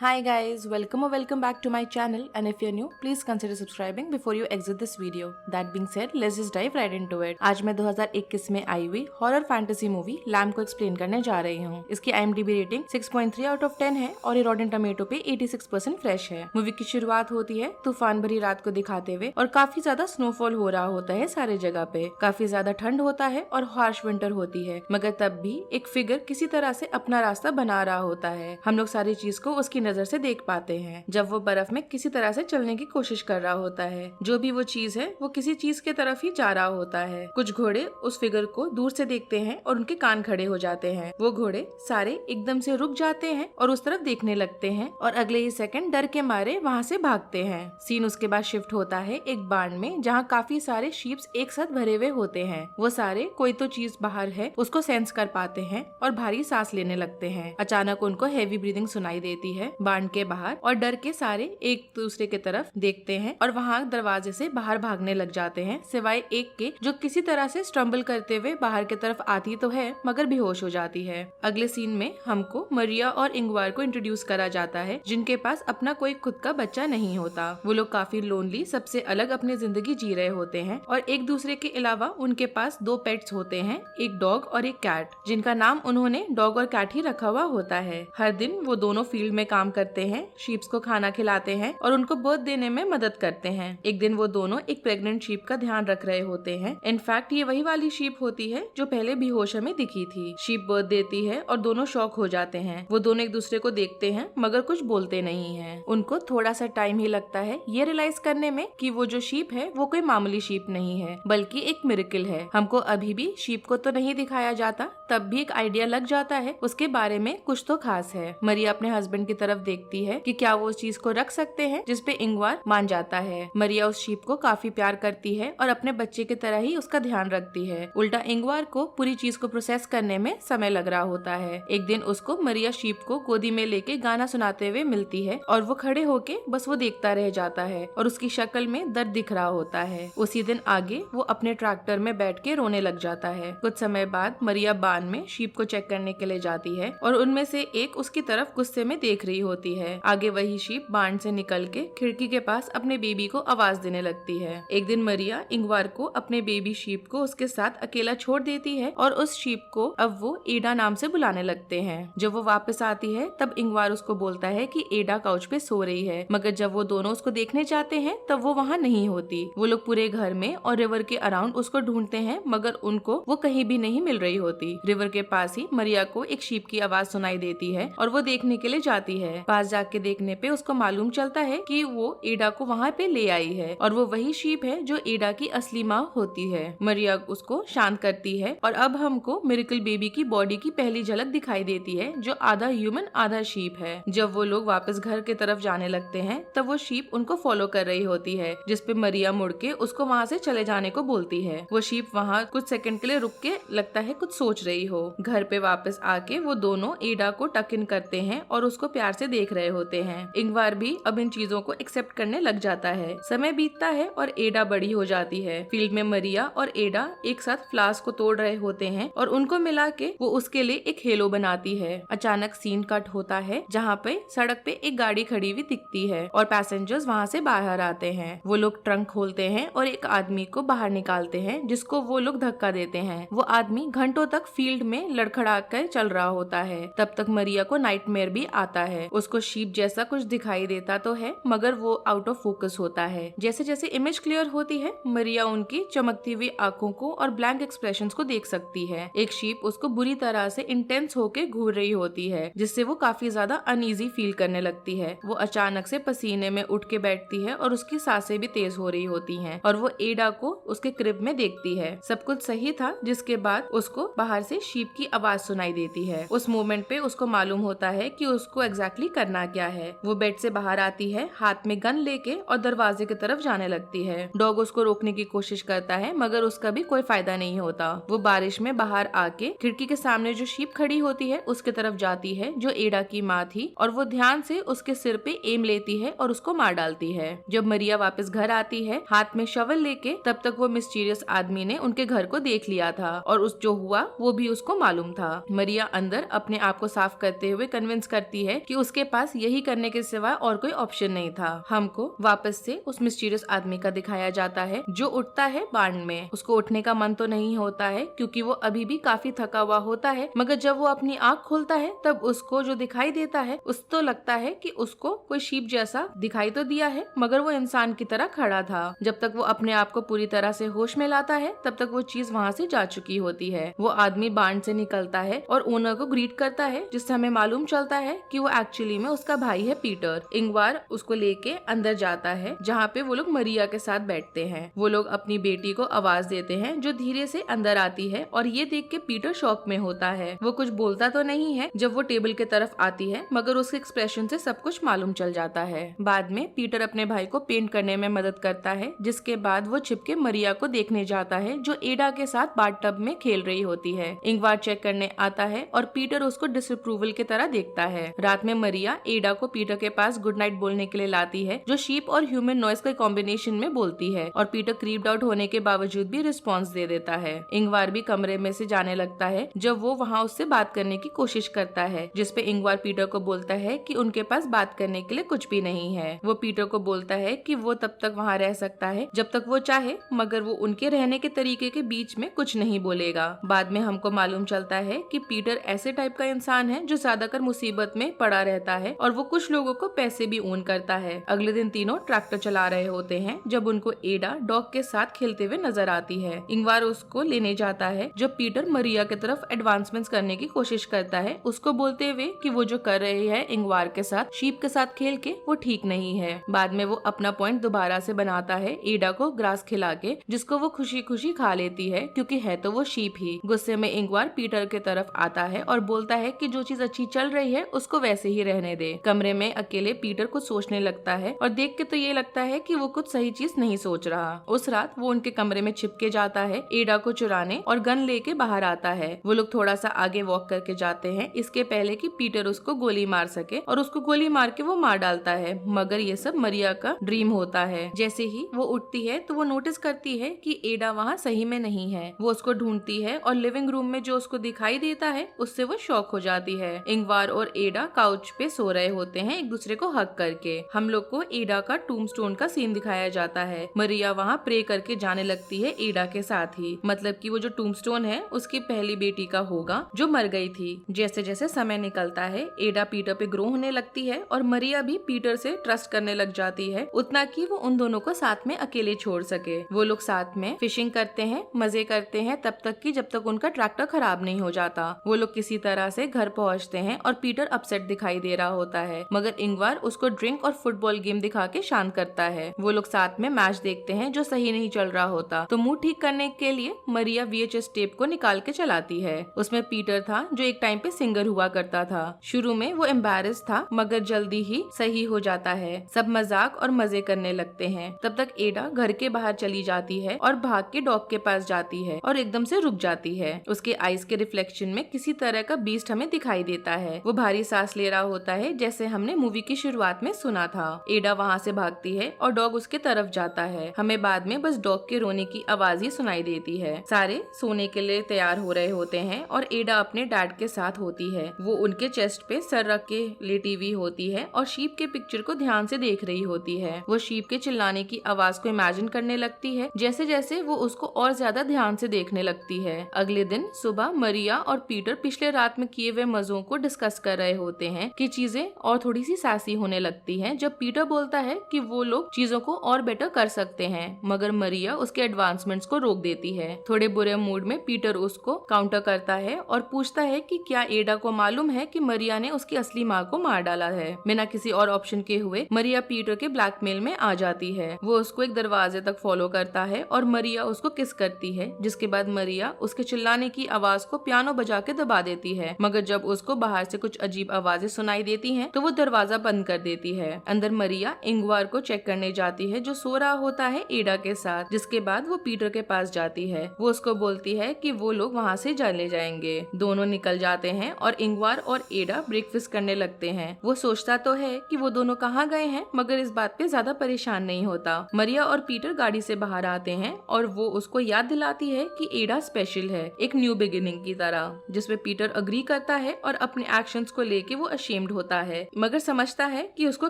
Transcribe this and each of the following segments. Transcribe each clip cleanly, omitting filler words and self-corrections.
Hi guys, welcome or welcome back to my channel, and if you're new, please consider subscribing before you exit this video. That being said, let's just dive right into it. आज मैं 2021 में आई हुई horror fantasy movie lamb को explain करने जा रही हूँ। इसकी IMDb रेटिंग 6.3 आउट ऑफ 10 है और ये रॉटेन टमेटो पे 86% फ्रेश है। मूवी की शुरुआत होती है तूफान भरी रात को दिखाते हुए और काफी ज्यादा स्नोफॉल हो रहा होता है सारे जगह पे। काफी ज्यादा ठंड होता है और हार्श विंटर होती है, मगर तब भी एक फिगर किसी तरह से अपना रास्ता बना रहा होता है। हम लोग सारी चीज को उसकी नजर से देख पाते हैं जब वो बर्फ में किसी तरह से चलने की कोशिश कर रहा होता है। जो भी वो चीज है वो किसी चीज के तरफ ही जा रहा होता है। कुछ घोड़े उस फिगर को दूर से देखते हैं और उनके कान खड़े हो जाते हैं। वो घोड़े सारे एकदम से रुक जाते हैं और उस तरफ देखने लगते हैं और अगले ही सेकंड डर के मारे वहाँ से भागते हैं। सीन उसके बाद शिफ्ट होता है एक बार्न में जहाँ काफी सारे शीप्स एक साथ भरे हुए होते हैं। वो सारे कोई तो चीज बाहर है उसको सेंस कर पाते हैं और भारी सांस लेने लगते हैं। अचानक उनको हेवी ब्रीदिंग सुनाई देती है बार्न के बाहर और डर के सारे एक दूसरे के तरफ देखते हैं और वहाँ दरवाजे से बाहर भागने लग जाते हैं, सिवाय एक के जो किसी तरह से स्टम्बल करते हुए बाहर की तरफ आती तो है मगर बेहोश हो जाती है। अगले सीन में हमको मरिया और इंगवार को इंट्रोड्यूस करा जाता है जिनके पास अपना कोई खुद का बच्चा नहीं होता। वो लोग काफी लोनली सबसे अलग अपनी जिंदगी जी रहे होते हैं और एक दूसरे के अलावा उनके पास दो पेट्स होते हैं, एक डॉग और एक कैट, जिनका नाम उन्होंने डॉग और कैट ही रखा हुआ होता है। हर दिन वो दोनों फील्ड में काम करते हैं, शीप्स को खाना खिलाते हैं और उनको बर्थ देने में मदद करते हैं। एक दिन वो दोनों एक प्रेग्नेंट शीप का ध्यान रख रहे होते हैं। इनफैक्ट ये वही वाली शीप होती है जो पहले बेहोश में दिखी थी। शीप बर्थ देती है और दोनों शॉक हो जाते हैं। वो दोनों एक दूसरे को देखते हैं मगर कुछ बोलते नहीं हैं। उनको थोड़ा सा टाइम ही लगता है ये रियलाइज करने में कि वो जो शीप है वो कोई मामूली शीप नहीं है बल्कि एक मिरेकल है। हमको अभी भी शीप को तो नहीं दिखाया जाता, तब भी एक आइडिया लग जाता है उसके बारे में कुछ तो खास है। मरिया अपने हस्बैंड की तरफ देखती है कि क्या वो उस चीज को रख सकते हैं, जिसपे इंगवार मान जाता है। मरिया उस शीप को काफी प्यार करती है और अपने बच्चे की तरह ही उसका ध्यान रखती है। उल्टा इंगवार को पूरी चीज को प्रोसेस करने में समय लग रहा होता है। एक दिन उसको मरिया शीप को गोदी में लेके गाना सुनाते हुए मिलती है और वो खड़े होके बस वो देखता रह जाता है और उसकी शक्ल में दर्द दिख रहा होता है। उसी दिन आगे वो अपने ट्रैक्टर में बैठ के रोने लग जाता है। कुछ समय बाद मरिया बान में शीप को चेक करने के लिए जाती है और उनमें से एक उसकी तरफ गुस्से में देख रही होती है। आगे वही शीप बाण से निकल के खिड़की के पास अपने बेबी को आवाज देने लगती है। एक दिन मरिया इंगवार को अपने बेबी शीप को उसके साथ अकेला छोड़ देती है और उस शीप को अब वो एडा नाम से बुलाने लगते हैं। जब वो वापस आती है तब इंगवार उसको बोलता है कि एडा काउच पे सो रही है, मगर जब वो दोनों उसको देखने जाते हैं तब वो वहाँ नहीं होती। वो लोग पूरे घर में और रिवर के अराउंड उसको ढूंढते हैं मगर उनको वो कहीं भी नहीं मिल रही होती। रिवर के पास ही मरिया को एक शीप की आवाज सुनाई देती है और वो देखने के लिए जाती है। पास जाके देखने पे उसको मालूम चलता है कि वो एडा को वहाँ पे ले आई है और वो वही शीप है जो एडा की असली माँ होती है। मरिया उसको शांत करती है और अब हमको मिरेकल बेबी की बॉडी की पहली झलक दिखाई देती है जो आधा ह्यूमन आधा शीप है। जब वो लोग वापस घर की तरफ जाने लगते हैं तब वो शीप उनको फॉलो कर रही होती है, जिसपे मरिया मुड़ के उसको वहाँ से चले जाने को बोलती है। वो शीप वहाँ कुछ सेकंड के लिए रुक के लगता है कुछ सोच रही हो। घर पे वापस आके वो दोनों एडा को टक इन करते हैं और उसको प्यार से देख रहे होते हैं। इंगवार भी अब इन चीजों को एक्सेप्ट करने लग जाता है। समय बीतता है और एडा बड़ी हो जाती है। फील्ड में मरिया और एडा एक साथ फ्लास्क को तोड़ रहे होते हैं और उनको मिला के वो उसके लिए एक हेलो बनाती है। अचानक सीन कट होता है जहाँ पे सड़क पे एक गाड़ी खड़ी हुई दिखती है और पैसेंजर्स वहाँ से बाहर आते हैं। वो लोग ट्रंक खोलते हैं और एक आदमी को बाहर निकालते हैं जिसको वो लोग धक्का देते हैं। वो आदमी घंटों तक फील्ड में लड़खड़ा कर चल रहा होता है। तब तक मरिया को नाइटमेयर भी आता है। उसको शीप जैसा कुछ दिखाई देता तो है मगर वो आउट ऑफ फोकस होता है। जैसे जैसे इमेज क्लियर होती है मरिया उनकी चमकती हुई आंखों को और ब्लैंक एक्सप्रेशंस को देख सकती है। एक शीप उसको बुरी तरह से इंटेंस होके घूर रही होती है जिससे वो काफी ज्यादा अनईजी फील करने लगती है। वो अचानक से पसीने में उठ के बैठती है और उसकी सांसें भी तेज हो रही होती हैं और वो एडा को उसके क्रिब में देखती है। सब कुछ सही था जिसके बाद उसको बाहर से शीप की आवाज सुनाई देती है। उस मोमेंट पे उसको मालूम होता है कि उसको एग्जैक्टली करना क्या है। वो बेड से बाहर आती है हाथ में गन लेके और दरवाजे की तरफ जाने लगती है। डॉग उसको रोकने की कोशिश करता है मगर उसका भी कोई फायदा नहीं होता। वो बारिश में बाहर आके खिड़की के सामने जो शीप खड़ी होती है उसके तरफ जाती है जो एडा की माँ थी और वो ध्यान से उसके सिर पे एम लेती है और उसको मार डालती है। जब मरिया वापस घर आती है हाथ में शवल लेके तब तक वो मिस्टीरियस आदमी ने उनके घर को देख लिया था और उस जो हुआ वो भी उसको मालूम था। मरिया अंदर अपने आप को साफ करते हुए कन्विंस करती है कि उसके पास यही करने के सिवा और कोई ऑप्शन नहीं था। हमको वापस से उस मिस्टीरियस आदमी का दिखाया जाता है जो उठता है बाण में। उसको उठने का मन तो नहीं होता है क्योंकि वो अभी भी काफी थका हुआ होता है, मगर जब वो अपनी आंख खोलता है तब उसको जो दिखाई देता है उस तो लगता है कि उसको कोई शीप जैसा दिखाई तो दिया है, मगर वो इंसान की तरह खड़ा था। जब तक वो अपने आप को पूरी तरह से होश में लाता है तब तक वो चीज वहाँ से जा चुकी होती है। वो आदमी बाण से निकलता है और ओनर को ग्रीट करता है, जिससे हमें मालूम चलता है कि वो एक्चुअली में उसका भाई है पीटर। इंगवार उसको लेके अंदर जाता है जहाँ पे वो लोग मरिया के साथ बैठते हैं। वो लोग अपनी बेटी को आवाज देते हैं जो धीरे से अंदर आती है और ये देख के पीटर शॉक में होता है। वो कुछ बोलता तो नहीं है जब वो टेबल के तरफ आती है, मगर उसके एक्सप्रेशन से सब कुछ मालूम चल जाता है। बाद में पीटर अपने भाई को पेंट करने में मदद करता है, जिसके बाद वो छिपके मरिया को देखने जाता है जो एडा के साथ बाथटब में खेल रही होती है। इंगवार चेक करने आता है और पीटर उसको डिसअप्रूवल की तरह देखता है। रात में मरिया एडा को पीटर के पास गुड नाइट बोलने के लिए लाती है, जो शीप और ह्यूमन नॉइस के कॉम्बिनेशन में बोलती है, और पीटर क्रीप्ड आउट होने के बावजूद भी रिस्पॉन्स दे देता है। इंगवार भी कमरे में से जाने लगता है जब वो वहाँ उससे बात करने की कोशिश करता है, जिसपे इंगवार पीटर को बोलता है कि उनके पास बात करने के लिए कुछ भी नहीं है। वो पीटर को बोलता है कि वो तब तक वहाँ रह सकता है जब तक वो चाहे, मगर वो उनके रहने के तरीके के बीच में कुछ नहीं बोलेगा। बाद में हमको मालूम चलता है कि पीटर ऐसे टाइप का इंसान है जो ज्यादातर मुसीबत में पड़ा रहता है और वो कुछ लोगों को पैसे भी ओन करता है। अगले दिन तीनों ट्रैक्टर चला रहे होते हैं जब उनको एडा डॉग के साथ खेलते हुए नजर आती है। इंगवार उसको लेने जाता है जब पीटर मरिया की तरफ एडवांसमेंट्स करने की कोशिश करता है, उसको बोलते हुए कि वो जो कर रहे हैं इंगवार के साथ शीप के साथ खेल के वो ठीक नहीं है। बाद में वो अपना पॉइंट दोबारा से बनाता है एडा को ग्रास खिला के, जिसको वो खुशी खुशी खा लेती है क्योंकि है तो वो शीप ही। गुस्से में इंगवार पीटर के तरफ आता है और बोलता है कि जो चीज अच्छी चल रही है उसको वैसे ही रहने दे। कमरे में अकेले पीटर कुछ सोचने लगता है और देख के तो ये लगता है कि वो कुछ सही चीज नहीं सोच रहा। उस रात वो उनके कमरे में छिपके जाता है एडा को चुराने और गन लेके बाहर आता है। वो लोग थोड़ा सा आगे वॉक करके जाते हैं इसके पहले कि पीटर उसको गोली मार सके, और उसको गोली मार के वो मार डालता है, मगर ये सब मरिया का ड्रीम होता है। जैसे ही वो उठती है तो वो नोटिस करती है कि एडा वहाँ सही में नहीं है। वो उसको ढूंढती है और लिविंग रूम में जो उसको दिखाई देता है उससे वो शॉक हो जाती है। इंगवार और एडा काउच पे सो रहे होते हैं एक दूसरे को हक करके। हम लोग को एडा का टूम्बस्टोन का सीन दिखाया जाता है। मरिया वहाँ प्रे करके जाने लगती है एडा के साथ ही, मतलब कि वो जो टूम्बस्टोन है उसकी पहली बेटी का होगा जो मर गई थी। जैसे जैसे समय निकलता है एडा पीटर पे ग्रो होने लगती है और मरिया भी पीटर से ट्रस्ट करने लग जाती है, उतना कि वो उन दोनों को साथ में अकेले छोड़ सके। वो लोग साथ में फिशिंग करते हैं, मजे करते हैं तब तक कि जब तक उनका ट्रैक्टर खराब नहीं हो जाता। वो लोग किसी तरह से घर पहुंचते हैं और पीटर अपसेट दिखाई दे रहा होता है, मगर इंगवार उसको ड्रिंक और फुटबॉल गेम दिखा के शांत करता है। वो लोग साथ में मैच देखते हैं जो सही नहीं चल रहा होता, तो मुंह ठीक करने के लिए मरिया VHS टेप को निकाल के चलाती है। उसमें पीटर था जो एक टाइम पे सिंगर हुआ करता था। शुरू में वो एम्बैरेस था मगर जल्दी ही सही हो जाता है। सब मजाक और मजे करने लगते हैं। तब तक एडा घर के बाहर चली जाती है और भाग के डॉग के पास जाती है और एकदम से रुक जाती है। उसके आईज के रिफ्लेक्शन में किसी तरह का बीस्ट हमें दिखाई देता है। वो भारी सांस ले रहा होता है जैसे हमने मूवी की शुरुआत में सुना था। एडा वहाँ से भागती है और डॉग उसके तरफ जाता है। हमें बाद में बस डॉग के रोने की आवाज ही सुनाई देती है। सारे सोने के लिए तैयार हो रहे होते हैं और एडा अपने डैड के साथ होती है। वो उनके चेस्ट पे सर रख के लेटी हुई होती है और शीप के पिक्चर को ध्यान से देख रही होती है। वो शीप के चिल्लाने की आवाज को इमेजिन करने लगती है जैसे जैसे वो उसको और ज्यादा ध्यान से देखने लगती है। अगले दिन सुबह मरिया और पीटर पिछले रात में किए हुए मजों को डिस्कस कर रहे होते हैं कि चीजें और थोड़ी सी सासी होने लगती हैं जब पीटर बोलता है कि वो लोग चीजों को और बेटर कर सकते हैं, मगर मरिया उसके एडवांसमेंट्स को रोक देती है। थोड़े बुरे मूड में पीटर उसको काउंटर करता है और पूछता है कि क्या एडा को मालूम है कि मरिया ने उसकी असली माँ को मार डाला है। बिना किसी और ऑप्शन के हुए मरिया पीटर के ब्लैकमेल में आ जाती है। वो उसको एक दरवाजे तक फॉलो करता है और मरिया उसको किस करती है, जिसके बाद मरिया उसके चिल्लाने की आवाज को पियानो बजा के दबा देती है, मगर जब उसको बाहर से कुछ अजीब आवाजें सुनाई देती हैं तो वो दरवाजा बंद कर देती है। अंदर मरिया इंगवार को चेक करने जाती है जो सो रहा होता है एडा के साथ, जिसके बाद वो पीटर के पास जाती है। वो उसको बोलती है कि वो लोग वहाँ से चले जाएंगे। दोनों निकल जाते हैं और इंगवार और एडा ब्रेकफास्ट करने लगते हैं। वो सोचता तो है कि वो दोनों कहाँ गए हैं, मगर इस बात पे ज्यादा परेशान नहीं होता। मरिया और पीटर गाड़ी से बाहर आते हैं और वो उसको याद दिलाती है कि एडा स्पेशल है, एक न्यू बिगिनिंग की तरह, जिसमें पीटर अग्री करता है और अपने एक्शंस को लेके वो अशीव अशेम्ड होता है, मगर समझता है कि उसको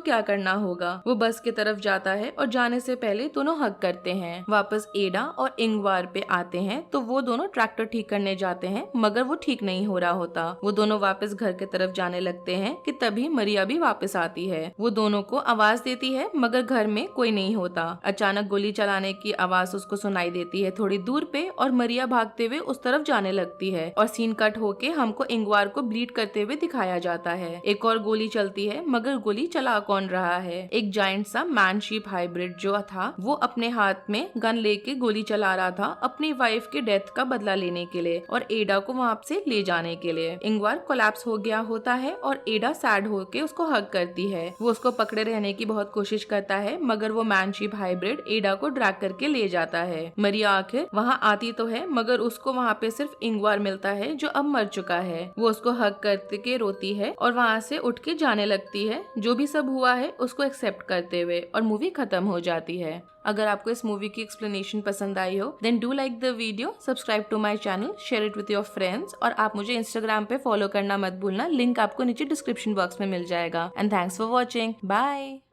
क्या करना होगा। वो बस की तरफ जाता है और जाने से पहले दोनों हग करते हैं। वापस एडा और इंगवार पे आते हैं तो वो दोनों ट्रैक्टर ठीक करने जाते हैं, मगर वो ठीक नहीं हो रहा होता। वो दोनों वापस घर की तरफ जाने लगते हैं कि तभी मरिया भी वापस आती है। वो दोनों को आवाज देती है, मगर घर में कोई नहीं होता। अचानक गोली चलाने की आवाज उसको सुनाई देती है थोड़ी दूर पे, और मरिया भागते हुए उस तरफ जाने लगती है और सीन कट होके हमको इंगवार को ब्लीड करते हुए दिखाया जाता है। एक और गोली चलती है, मगर गोली चला कौन रहा है? एक जायंट सा मैन शीप हाइब्रिड जो था, वो अपने हाथ में गन लेके गोली चला रहा था अपनी वाइफ के डेथ का बदला लेने के लिए और एडा को वहाँ से ले जाने के लिए। इंगवार कोलैप्स हो गया होता है और एडा सैड होके उसको हग करती है। वो उसको पकड़े रहने की बहुत कोशिश करता है, मगर वो मैन शीप हाइब्रिड एडा को ड्रैग करके ले जाता है। मरिया आखिर वहाँ आती तो है, मगर उसको वहाँ पे सिर्फ इंगवार मिलता है जो अब मर चुका है। वो उसको हग करके रोती है और वहाँ से उठ के जाने लगती है, जो भी सब हुआ है उसको एक्सेप्ट करते हुए, और मूवी खत्म हो जाती है। अगर आपको इस मूवी की एक्सप्लेनेशन पसंद आई हो then do like the video, subscribe to my channel, share it with your friends, और आप मुझे इंस्टाग्राम पे फॉलो करना मत भूलना। लिंक आपको नीचे डिस्क्रिप्शन बॉक्स में मिल जाएगा। And thanks for watching. Bye.